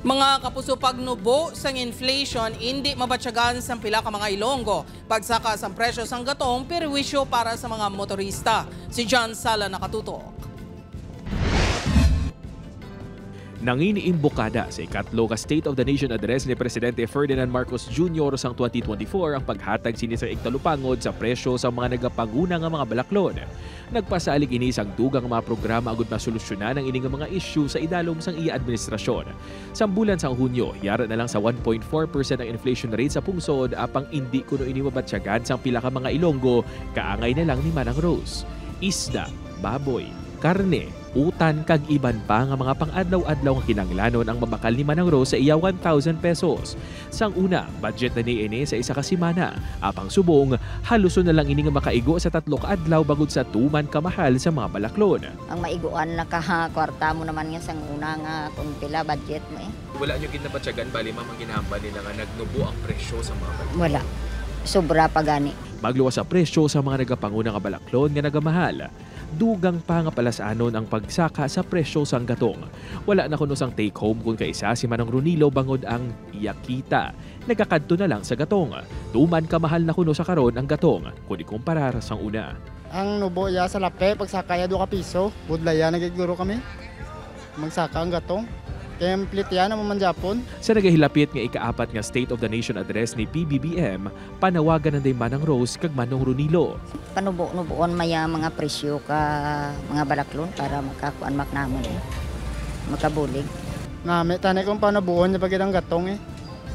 Mga kapuso pagnubo sang inflation, hindi mabatyagan sa pila ka mga Ilonggo. Pagsaka sa presyo sang gatong, perwisyo para sa mga motorista. Si John Sala nakatutok. Nanginiimbokada sa ikatlo ka State of the Nation Address ni Presidente Ferdinand Marcos Jr. sang 2024 ang paghatag sini sa iktalupangod sa presyo sa mga nagapanguna nga mga balaklon. Nagpasalig ini sang dugang mga programa agud masolusyonan ang ining mga issue sa idalom sang iya administrasyon. Sa bulan sang Hunyo, yara na lang sa 1.4% ang inflation rate sa pungsod apang hindi kuno ini mabatyagan sang pila ka mga Ilonggo, kaangay na lang ni Manang Rose. Isda, baboy, karne, utan kag iban pa nga mga pang-adlaw-adlaw nga kinahanglanon ang mabakal ni Manang Rose sa iya 1,000 pesos. Sang una, budget na ni sa isa ka semana. Apang subong, haluson na lang ini nga makaigo sa 3 ka adlaw bagod sa tuman kamahal sa mga balaklon. Ang maiguan na kwarta mo naman nga sang una nga kung pila budget mo Wala nyo ginabatyagan bali mamang ginahamba nila nga nagnubo ang presyo sa mga balaklon. Wala. Sobra pa gani. Magluwas sa presyo sa mga nagapanguna nga balaklon nga nagamahal. Dugang pa nga palasanon ang pagsaka sa presyo sang gatong. Wala na kuno sang take home kung kaisa si Manang Ronilo bangod ang yakita. Nagakadto na lang sa gatong. Tuman kamahal na kuno sa karon ang gatong kung ikumparar sang una. Ang nubo ya sa lape pagsaka ya 2 piso. Budlaya nagiguro kami. Magsaka ang gatong. Template yan naman Japon. Sa nagahilapit nga ika-4 nga State of the Nation Address ni PBBM, panawagan ng Manang Rose kag Manong Ronilo. Panubo-nubuon maya mga presyo ka mga balaklon para makakuan maknamon makabulig. Nami tanay kung panabuon niya pagitang gatong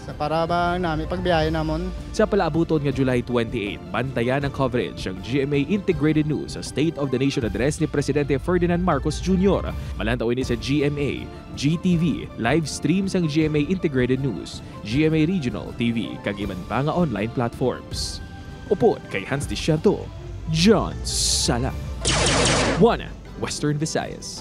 sa para ba nami pagbiyahe namon. Sa palaabuton nga July 28, bantayan ang coverage ang GMA Integrated News sa State of the Nation Address ni Presidente Ferdinand Marcos Jr. Malantaw ini sa GMA, GTV, live streams ang GMA Integrated News, GMA Regional TV, kag iban pa nga online platforms. Upod kay Hans Desierto, John Sala. 1 Western Visayas.